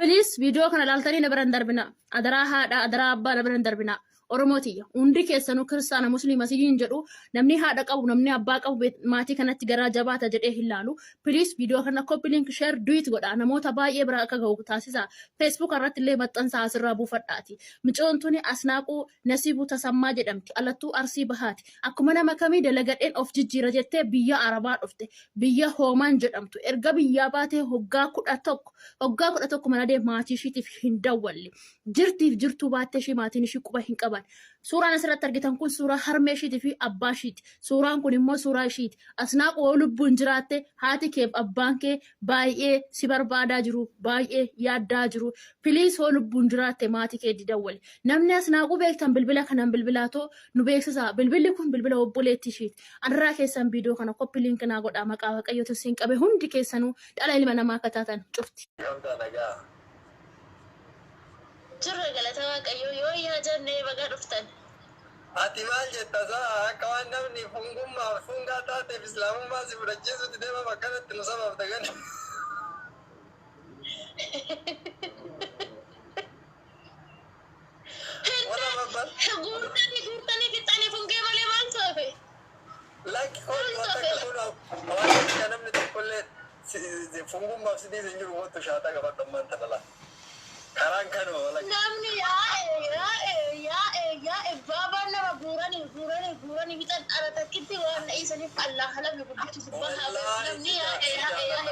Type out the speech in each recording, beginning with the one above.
Please video kana laaltanii na biran darbina. Adaraa haadha, adaraa abbaa na biran darbina. Oromootiya. Hundi keessanuu kiristaana musliima sigiin jedhu namni haadha qabu namni abbaa qabu maatii kanatti garaa jabaata jedhee hin laalu. Please video kana copy link share do it godha. Namoota baay'ee bira akka ga'u taasisa. Facebook irratti illee maxxansa asirraa buufadhaati. Micoon tuni Asnaaquu Nasiibuu Tasammaa jedhamti. Alattuu Arsii Bahaati. Akkuma nama kamii dalagadheen of jijjiira jettee biyya Arabaa dhufte. Biyya Hoomaan jedhamtu. Erga biyyaa baatee hoggaa 11 mana deem maatii ishiitiif hin dawwalle. Jirtiif jirtuu baattee ishii maatiin ishii quba hin qaban. Suuraan asirratti argitan kun suuraa harmee ishiitii fi abbaa ishiiti. Suuraan kun immoo suuraa ishiiti. Asnaaquu lubbuun jiraatte haati kee abbaan kee baay'ee si barbaadaa jiru, baay'ee yaaddaa jiru. Filiis hoo lubbuun jiraatte maatii kee didawwale. Namni Asnaaquu beektan bilbila kanaan bilbilaatoo nu beeksisa. Bilbilli kun bilbila obboleetti ishiiti. Anarraa keessan viidiyoo kana koppi liink naa godhaa maqaa waaqayyootu siin qabe hundi keessanuu dhala ilma namaa akka taatan cufti. Jirre galata waaqayyoo yoo yaa jennee baga dhuftan. Ati maal jetta saa akka waan namni fungummaa fungaa taateef islaamummaa si fudhachiisutti deema bakkanatti nu sabaaf dagan. Guurtanii fixanii fungee malee maal taafe? Lakki kooluu akka kun waan akka namni tokkollee fungummaaf si dhiise hin jiru mootu shaataa qabatan maanta dhala. Karaan kanuma wala. Namni yaa baabaan nama guuranii bitan aratakkitti waan na isaniif Allah halame guddisu subhanallah. Namni yaa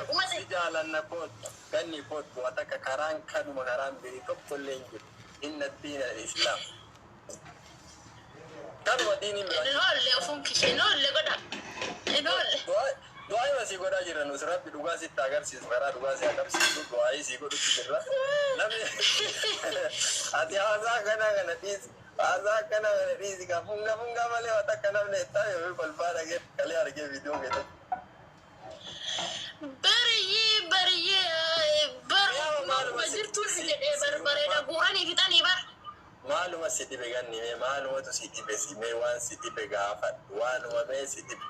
umate. Jaalanna koot ganni koot wata karaan kanuma karaan biri tokkollee hin jiru. Inna diina Islaam. Kanuma diini mira. Inolle ofun kishee inolle godha. Inolle. Doa'i masih goda jiran usra pi duga si tagar si sekarang duga si agam si tu doa'i si goda si jirra. Nabi hati aza kana dis ka funga male wata kana ne ta yo balbara ke kali arge video gitu. Bariye malu masih tu si de bare da gurani kitani bar. Malu masih dipegan ni malu tu si dipesi me wan si dipega afat wan wa me si dip.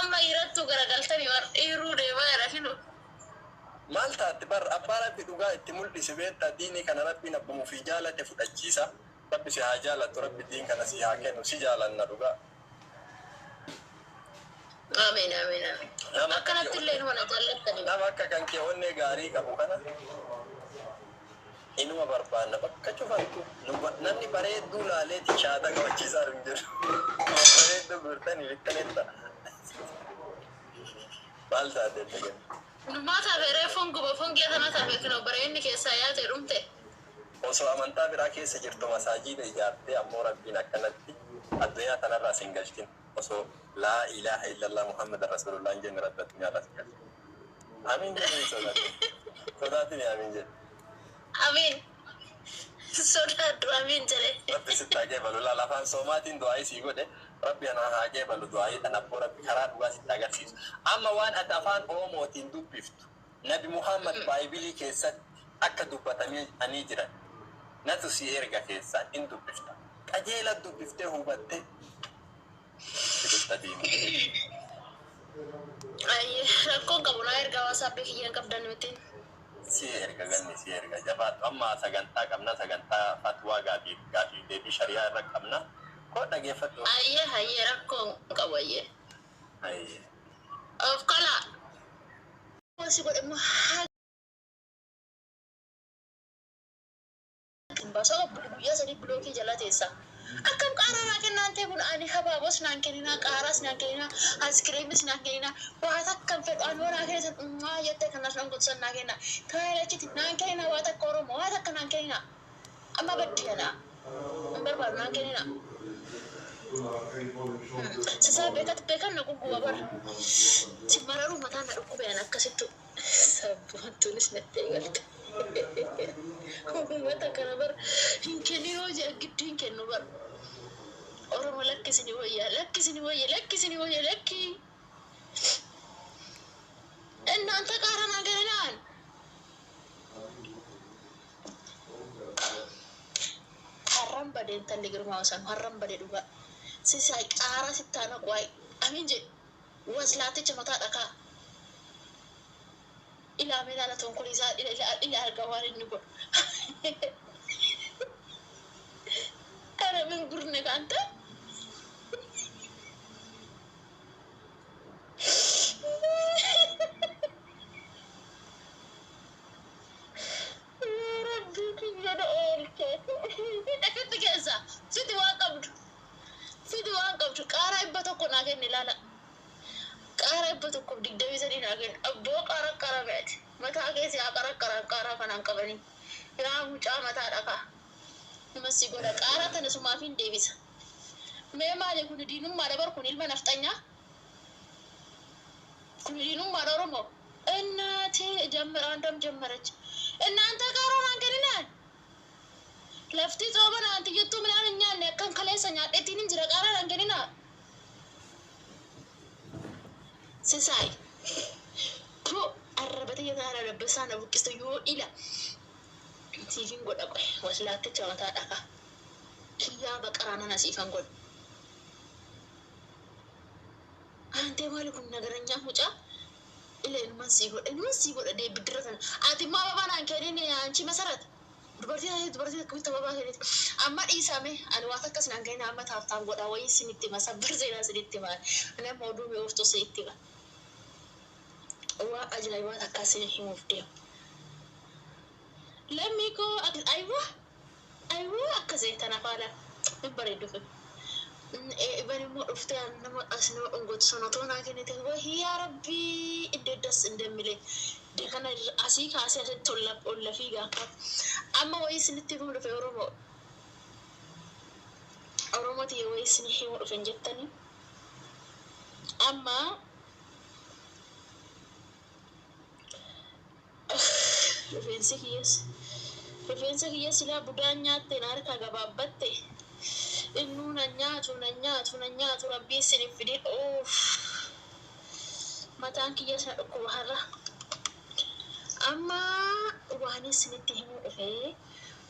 Amma irattu garagaltani war dhiiruu deemaa jira hinu. Maal taate bar abbaa rabbi dhugaa itti mul'ise beektaa diinii kana rabbiin abbamu fi jaalate fudhachiisa. Rabbi si haa jaalatu rabbi diin kana si haa kennu si jaalanna dhugaa. Ameen. Akkanatti illee nama jaallattani. Nama akka kan kee onnee gaarii qabu kana inuma barbaanna bakka cufattu namni bareedduu laaleeti shaata qabachiisaa hin jiru. Bareedduu guurtanii bittanetta. Maal taatee ta'e? Maata beree fungi atana tafe kino bareenni keessaa yaate dhumte. Osoo amantaa biraa keessa jirtu masaajiida ijaartee ammoo rabbiin akkanatti addunyaa tanarraa sin galchin. Osoo laa ilaaha illallah Muhammad Rasulullah hin jenne rabbi addunyaarraa sin galchin. Amiin jedhanii sodaatini amiin jedhe. Amin. Sodaatu amin jedhe. Rabbi sitti haa geebalu lafaan soomaatiin du'aayii sii godhe rabbi anaa haa geebalu du'aayii tan abboo rabbi karaa dhugaa sitti agarsiisu. Amma waan ati afaan Oromootiin dubbiftu Nabi Muhammad Baayibilii keessatti akka dubbatamee ani jiran natu si erga keessaa hin dubbifta. Qajeela dubbiftee hubattee dubbiftee diini. Rakkoon qabu naa erga WhatsApp kiyyaan qabdan miti. Si erga ganni si erga jabaatu amma sagantaa qabna sagantaa fatwaa gaafii deebii shari'aa irra qabna koo dhageeffadhu. Hayyee rakkoon qabu hayyee. Of kala. Si godhe immoo basoo guyyaa sadii bilookii jala teessa. Akkam qaaraa naa kennaan ta'e kun ani habaabos naan kennina qaaraas naan kennina askiriimis naan kennina waa takkan fedhu ani waan keessan jettee kanas nan godsan naa kenna kaayilachiti naan kennina waa takka Oromoo waa takka naan kennina amma baddiyana hin barbaadu naan kennina. Sisaa beekan na gugguba bara si mararuu mataa na dhukkubeen akkasittu sabboontuunis nattee galte. Uummata kana bara hin kenninoo jee gidduu hin kennu bara. Oromoo lakkisini wayya lakki. እናንተ ቃራና ገናን harran badeen talli girmaa san harran badee dhugaa. Sisai qaara sittaana qo'ay Amin je waslaaticha mataa dhakaa ilaamee ilaala tonkolii ila argaa waan inni godhu. Kana min gurne kan ta'e. Fidi waan qabdu qaaraa ibba tokko naa kenni ilaala. Qaaraa ibba tokko digdamii sadii naa kenni. Abboo qaaraa beeti. Mataa keessi haa qaaraa kanaan qabanii. Yaa mucaa mataa dhakaa. Nama si godha qaaraa tana sumaaf hin deebisa. Mee maali kun diinummaa dabar kun ilma nafxanyaa? Kun diinummaa Oromoo. Innaatii andam ጀመረች እናንተ qaaraa kenninaan. Lafti sooba naanti jettuu midhaan hin nyaanne akkan kaleessa nyaadheettiin hin jira qaaraa kenninaa. Sisaay. Poo arrabata yataana dabbasaa na buqqista yoo ila. Siifin godha qoe waslaatticha mataa dhakaa. Kiyyaa baqaraa nana siifan godha. Antee maali kun nagaranyaa mucaa? Ila ilman sii godha deebbiddira sana. Ati immoo ababaan kennin anchi masarata. Dubartii akkamitti ababaa kenniti. Amma dhiisame ani waan akkas naan kennin amma taaftaan godha wayii isinitti hima sabbar seenaa isinitti hima. Nama oduu mi'ooftuu isinitti hima. Waa ajaa'ibaa akkasiin himuuf deemu. Lammii koo ayiwaa akkasii tana faala hin bareeddu fi. Ibani immoo dhuftee nama as nama dhungotu sanatoo naa kennite yaa rabbii iddeeddas indemmile. Kana asii kaasee asitti olla fiigaa qaba. Amma wayii isinitti himuu dhufe Oromooti wayii isinii himuu dhufen jettanii. Amma rifeensa kiyya silaa budaan nyaatte na harkaa gabaabbatte. Innuu na nyaatu rabbii isiniif fidee mataan kiyya sana dhukkuba har'a. Amma waan isinitti himuu dhufee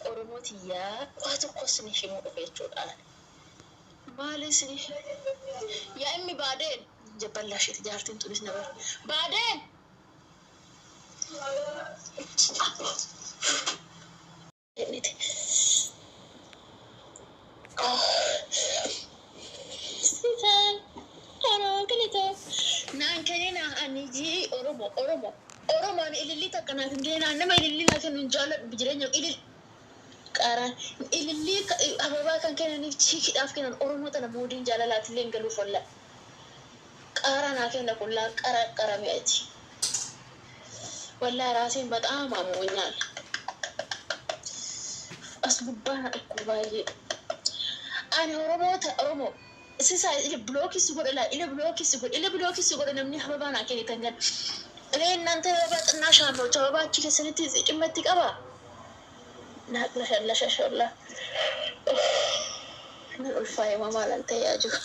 Oromootiyyaa waa tokko isiniif himuu dhufe jechuudhaan. Maali isiniif? Yaa immi baadeen jabballaa isheeti jaartiin tunis na bara. Baadeen! Enniti. Naan kenina ani jii Oromoon ilillii takka naaf hin kennaa nama ilillii naaf kennu hin jaalladhu jireenya qaaraan ilillii ababaa kan kennaniif chiikidhaaf kennan Oromoo tana moodiin jaalalaatillee hin galuuf olla. Qaaraa naa kenna qullaa qarami'ati. Wallaahi raasiin baxaama ammoonyaan. As gubbaa na dhukkuba baay'ee. Ani Oromoo. Sisaa bilookisi godha laa bilookisi godha namni ababaa naa kennitan gan. Ilee እናንተ ababaa xinnaa shaamlocha ababaa achi keessanitti cimmatti qaba. Naaf lasha. Nan ulfaa'ee maalan ta'ee jiru.